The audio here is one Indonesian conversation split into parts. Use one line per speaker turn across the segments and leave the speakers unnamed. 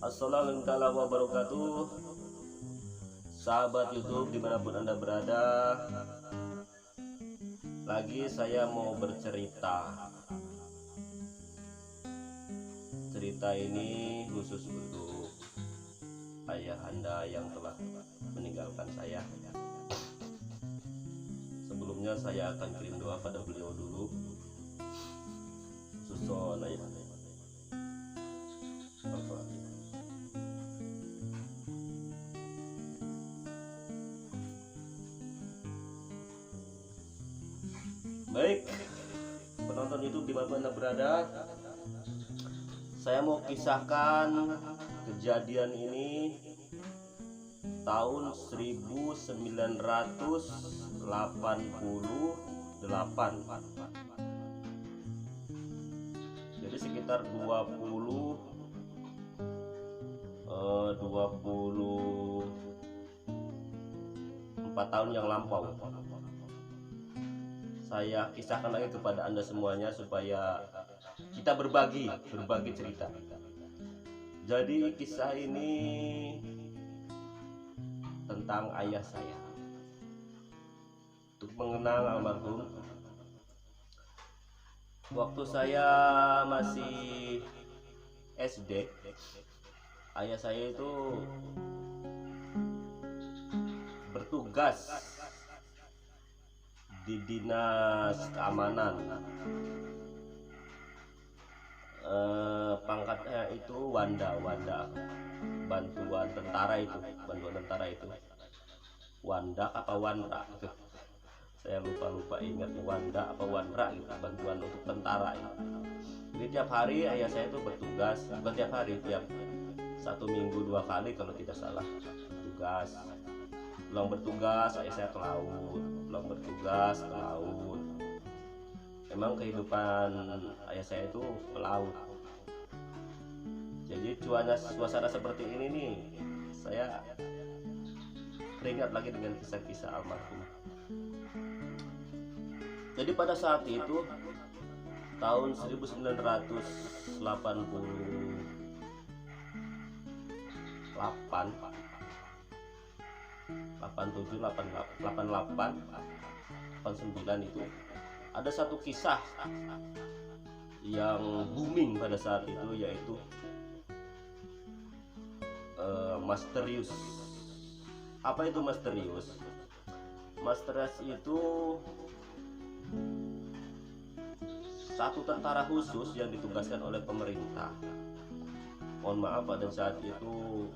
Assalamualaikum warahmatullahi wabarakatuh. Sahabat YouTube dimanapun Anda berada, lagi saya mau bercerita. Cerita ini khusus untuk ayah Anda yang telah meninggalkan saya. Sebelumnya saya akan kirim doa pada beliau dulu. Susun ayah. Baik, penonton YouTube dimanapun Anda berada, saya mau kisahkan kejadian ini tahun 1988. Jadi sekitar 24 tahun yang lampau. Saya kisahkan lagi kepada Anda semuanya supaya kita berbagi cerita. Jadi kisah ini tentang ayah saya. Untuk mengenang almarhum, waktu saya masih SD, ayah saya itu bertugas di dinas keamanan. Pangkatnya itu Wanda, bantuan tentara itu, Wanda apa Wandra, saya lupa ingatnya, Wanda apa Wandra gitu, bantuan untuk tentara itu. Jadi tiap hari ayah saya itu bertugas, bukan tiap hari, tiap 1 minggu 2 kali kalau tidak salah tugas. Pulang bertugas ayah saya ke laut, memang kehidupan ayah saya itu ke laut. Jadi suasana seperti ini nih, saya teringat lagi dengan kisah-kisah almarhum. Jadi pada saat itu tahun 1988 itu ada satu kisah yang booming pada saat itu, yaitu misterius. Apa itu misterius? Misterius itu satu tentara khusus yang ditugaskan oleh pemerintah. Mohon maaf, pada saat itu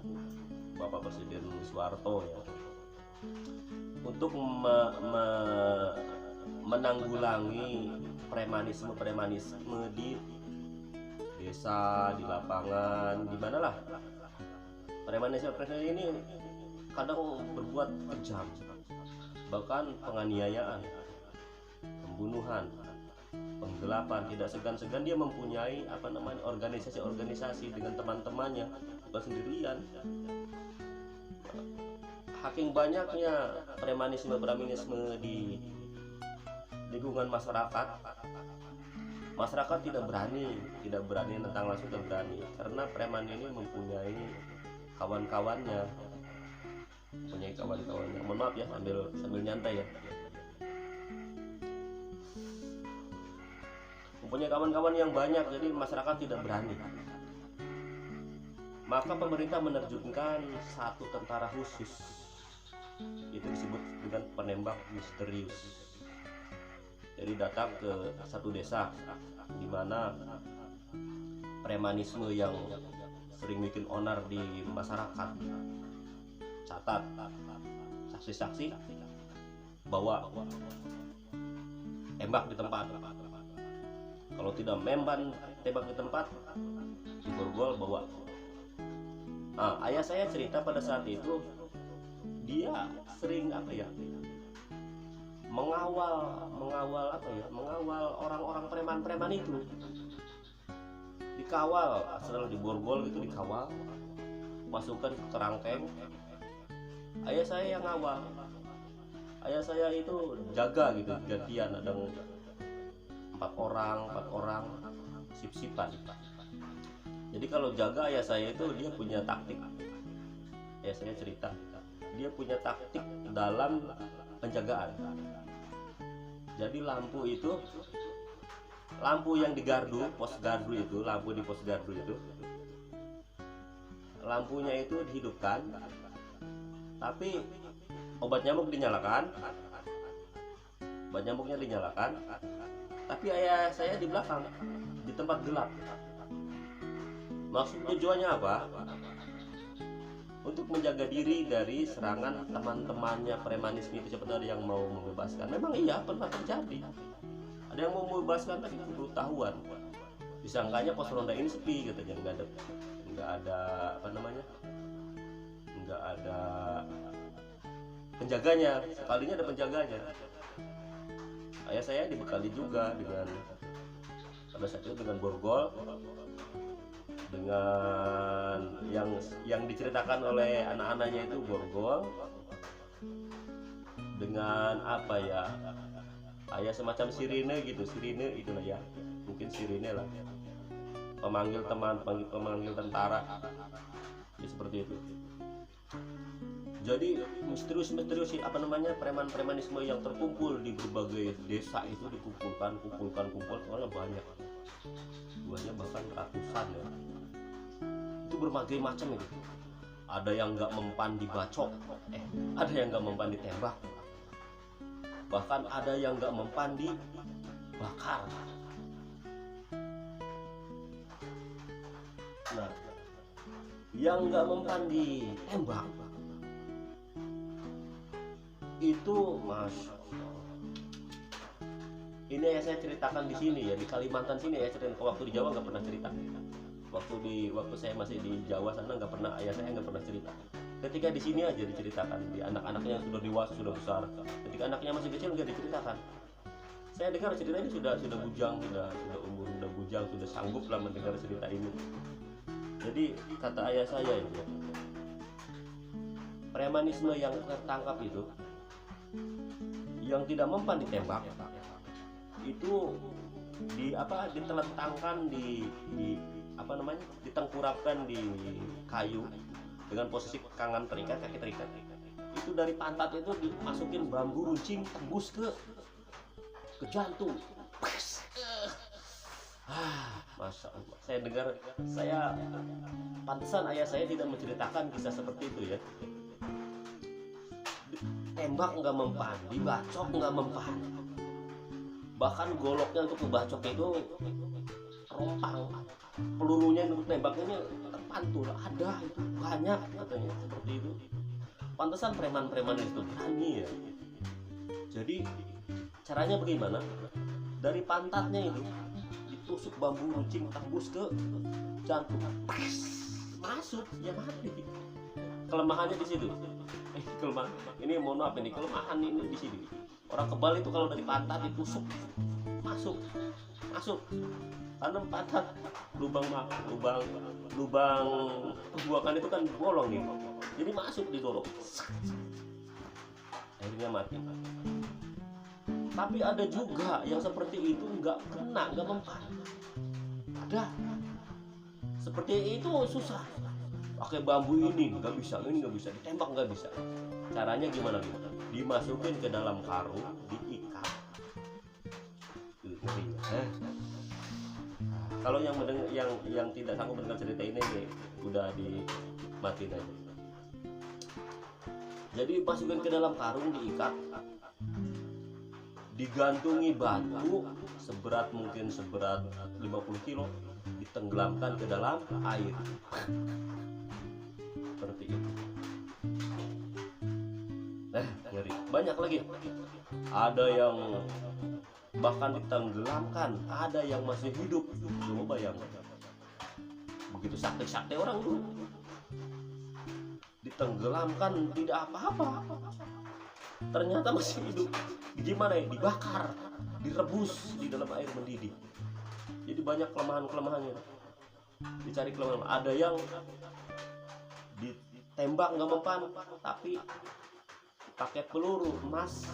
Bapak Presiden Soeharto ya, untuk menanggulangi premanisme di desa, di lapangan, di manalah. Premanisme ini kadang berbuat kejam, bahkan penganiayaan, pembunuhan, penggelapan. Tidak segan-segan dia mempunyai organisasi dengan teman-temannya, bukan sendirian. Saking banyaknya premanisme di lingkungan masyarakat tidak berani tentang langsung, tidak berani, karena preman ini mempunyai kawan-kawannya. Mohon maaf ya, sambil nyantai ya. Mempunyai kawan-kawan yang banyak, jadi masyarakat tidak berani. Maka pemerintah menerjunkan satu tentara khusus, itu disebut dengan penembak misterius. Jadi datang ke satu desa di mana premanisme yang sering bikin onar di masyarakat. Catat, saksi-saksi bawa tembak di tempat. Kalau tidak memban tembak di tempat, diborgol bawa. Nah, ayah saya cerita pada saat itu dia sering mengawal orang-orang preman itu. Dikawal, setelah diborgol itu dikawal, masukkan ke kerangkeng. Ayah saya yang ngawal. Ayah saya itu jaga gitu, gantian, ada 4 orang sip-sipan. Jadi kalau jaga ayah saya itu dia punya taktik. Ayah saya cerita, dia punya taktik dalam penjagaan. Jadi lampu yang di gardu, pos gardu itu, lampu di pos gardu itu, lampunya itu dihidupkan, tapi obat nyamuknya dinyalakan, tapi ayah saya di belakang, di tempat gelap. Maksud tujuannya apa? Untuk menjaga diri dari serangan teman-temannya premanisme itu, seperti ada yang mau membebaskan. Memang iya, pernah terjadi. Ada yang mau membebaskan tapi perlu tahuan. Disangkanya pos ronda ini sepi katanya, nggak ada penjaganya. Sekalinya ada penjaganya. Ayah saya dibekali juga dengan, pada saat itu dengan borgol, dengan yang diceritakan oleh anak-anaknya itu borgol, dengan apa ya, ayah semacam sirine gitu, sirine itulah ya, mungkin sirine lah, pemanggil tentara ya, seperti itu. Jadi misterius preman-premanisme yang terkumpul di berbagai desa itu dikumpulkan soalnya banyak bahkan ratusan ya. Itu berbagai macam itu. Ada yang nggak mempan dibacok, ada yang nggak mempan ditembak, bahkan ada yang nggak mempan dibakar. Nah, yang nggak mempan ditembak itu, Masya Allah, ini ya saya ceritakan di sini ya, di Kalimantan sini ya, cerita. Waktu di Jawa nggak pernah cerita. Waktu saya masih di Jawa sana nggak pernah, ayah saya nggak pernah cerita. Ketika di sini aja diceritakan, di anak-anaknya yang sudah dewasa, sudah besar. Ketika anaknya masih kecil nggak diceritakan. Saya dengar cerita ini sudah bujang, sudah umur, sudah bujang, sudah sanggup lah mendengar cerita ini. Jadi kata ayah saya itu, premanisme yang tertangkap itu, yang tidak mempan ditembak, itu ditelentangkan ditengkurapkan di kayu dengan posisi kaki terikat. Itu dari pantat itu dimasukin bambu runcing, tembus ke jantung. Masya Allah, saya dengar, pantesan ayah saya tidak menceritakan kisah seperti itu ya. Tembak nggak mempan, dibacok nggak mempan, bahkan goloknya untuk membacok itu rompang, pelurunya untuk tembaknya terpantul, ada itu banyak katanya seperti itu. Pantesan preman-preman itu berani ya. Jadi caranya bagaimana? Dari pantatnya itu ditusuk bambu runcing, tembus ke jantung, masuk ya, mati. Kelemahannya di situ. Kelemahan ini, mohon maaf ini, kelemahan ini di sini. Orang kebal itu kalau dari pantat ditusuk masuk, karena pantat lubang pembuangan itu kan bolong nih, jadi masuk didorong, akhirnya mati. Tapi ada juga yang seperti itu nggak mempan. Ada seperti itu, susah. Pakai bambu ini nggak bisa, ditembak nggak bisa. Caranya gimana? Dimasukin ke dalam karung, diikat. Kalau yang tidak sanggup mendengar cerita ini, udah dimatiin aja. Jadi masukin ke dalam karung, diikat, digantungi batu seberat 50 kilo, ditenggelamkan ke dalam air. Seperti itu. Ngeri. Banyak lagi. Ada yang bahkan ditenggelamkan, ada yang masih hidup. Coba bayangkan. Begitu sakti orang dulu. Ditenggelamkan tidak apa-apa. Ternyata masih hidup. Gimana ya? Dibakar, direbus di dalam air mendidih. Jadi banyak kelemahannya. Dicari kelemahan. Ada yang ditembak nggak mempan, tapi pakai peluru emas.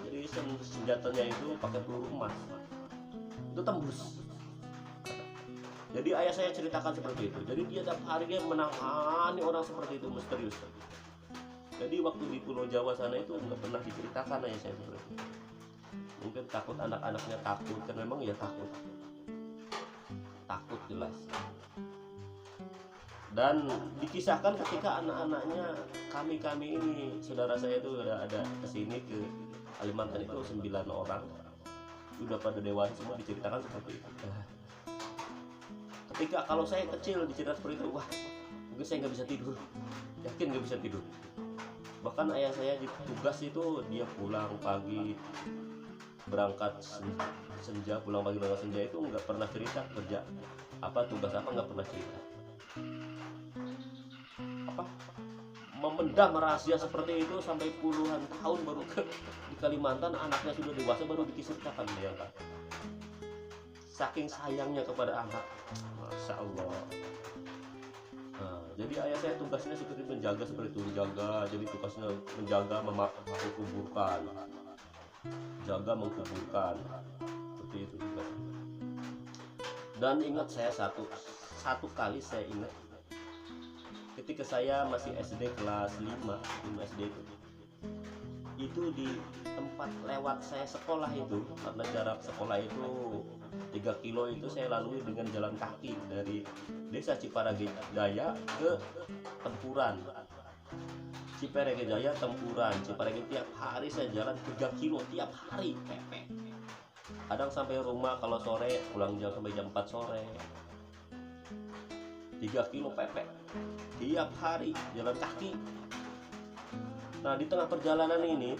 Jadi senjatanya itu pakai peluru emas. Itu tembus. Jadi ayah saya ceritakan seperti itu. Jadi dia tiap hari dia menangani orang seperti itu, misterius. Jadi waktu di Pulau Jawa sana itu nggak pernah diceritakan ayah saya seperti itu. Mungkin takut anak-anaknya takut, kan memang ya takut jelas. Dan dikisahkan ketika anak-anaknya kami ini, saudara saya itu ada kesini ke Kalimantan itu 9 orang, sudah pada dewasa semua, diceritakan seperti itu. Ketika kalau saya kecil diceritakan seperti itu, wah mungkin saya nggak bisa tidur, yakin nggak bisa tidur. Bahkan ayah saya di tugas itu dia pulang pagi berangkat senja, pulang pagi berangkat senja itu nggak pernah cerita kerja apa, tugas apa, nggak pernah cerita. Apa memendam rahasia seperti itu sampai puluhan tahun baru di Kalimantan anaknya sudah dewasa baru diceritakan, bayangkan. Saking sayangnya kepada anak, masya Allah. Nah, jadi ayah saya tugasnya seperti menjaga seperti itu, menjaga. Jadi tugasnya menjaga, mengkuburkan, jaga mengkuburkan, seperti itu tugasnya. Dan ingat saya satu kali saya ingat ketika saya masih SD kelas 5 SD itu di tempat lewat saya sekolah itu, karena jarak sekolah itu 3 kilo itu saya lalui dengan jalan kaki dari desa Ciparege Jaya ke Tempuran. Ciparege Jaya, Tempuran, Ciparege, tiap hari saya jalan 3 kilo tiap hari, pepek. Kadang sampai rumah kalau sore, pulang jam sampai jam 4 sore. 3 kilo pepek tiap hari jalan kaki. Nah, di tengah perjalanan ini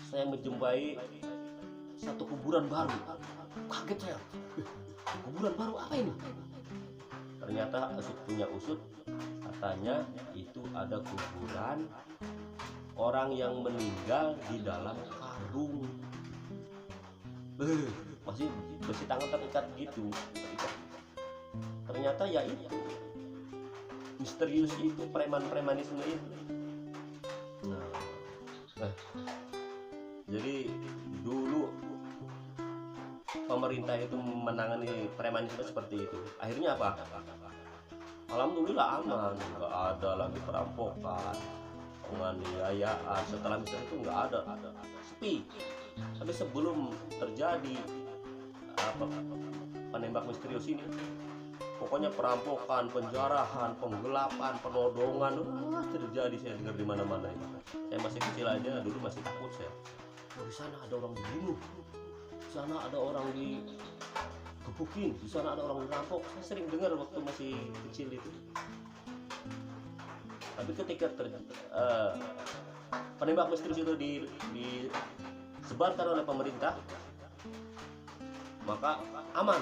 saya menjumpai satu kuburan baru. Kaget saya, kuburan baru apa ini? Ternyata punya usut, katanya itu ada kuburan orang yang meninggal di dalam karung. Masih tangan terikat gitu. Ternyata ya itu misterius itu, preman-premanisme itu. Nah, jadi dulu pemerintah itu menangani premanisme seperti itu. Akhirnya apa? Alhamdulillah aman, nggak ada lagi perampokan, penganiayaan. Setelah misalnya itu nggak ada, sepi. Tapi sebelum terjadi penembak misterius ini, pokoknya perampokan, penjarahan, penggelapan, penodongan terjadi. Saya dengar di mana-mana itu. Saya masih kecil aja dulu masih takut saya. Di sana ada orang dibunuh, di sana ada orang dikepukin, di sana ada orang dirampok. Saya sering dengar waktu masih kecil itu. Tapi ketika penembak misterius itu disebarkan oleh pemerintah, maka aman,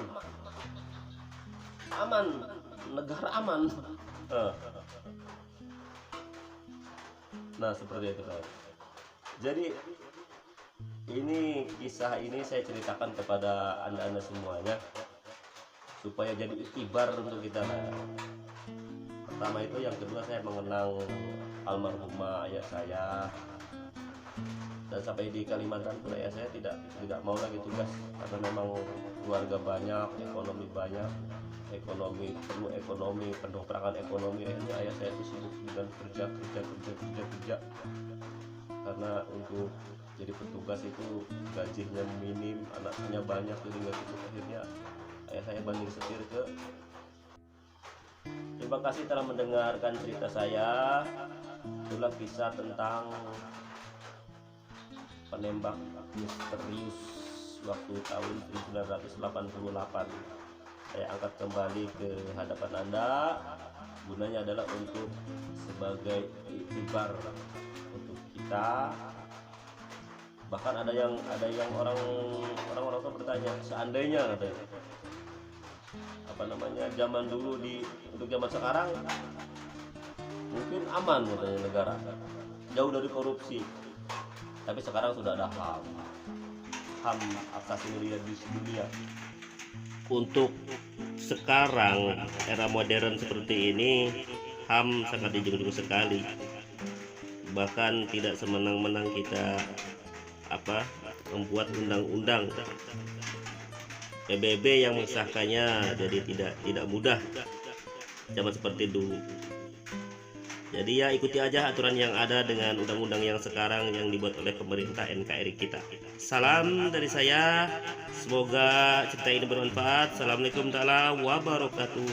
negara aman. Nah, seperti itu kan. Jadi ini kisah ini saya ceritakan kepada anda semuanya supaya jadi iktibar untuk kita. Pertama itu, yang kedua saya mengenang almarhumah ayah saya. Dan sampai di Kalimantan pun ayah saya tidak mau lagi tugas karena memang keluarga banyak, ekonomi banyak, pendongkrangan ekonomi. Akhirnya ayah saya itu sibuk dengan kerja karena untuk jadi petugas itu gajinya minim, anaknya banyak, jadi nggak cukup. Akhirnya ayah saya banding setir ke. Terima kasih telah mendengarkan cerita saya. Itulah kisah tentang penembak misterius waktu tahun 1988. Saya angkat kembali ke hadapan Anda. Gunanya adalah untuk sebagai iktibar untuk kita. Bahkan ada yang orang-orang tuh bertanya, seandainya katanya, zaman dulu untuk zaman sekarang mungkin aman katanya negara, jauh dari korupsi. Tapi sekarang sudah ada HAM asasi manusia di dunia. Untuk sekarang era modern seperti ini, HAM sangat dijunjung sekali. Bahkan tidak semenang-menang kita membuat undang-undang. PBB yang mengesahkannya, jadi tidak mudah zaman seperti dulu. Jadi ya ikuti aja aturan yang ada dengan undang-undang yang sekarang yang dibuat oleh pemerintah NKRI kita. Salam dari saya, semoga cerita ini bermanfaat. Assalamualaikum warahmatullahi wabarakatuh.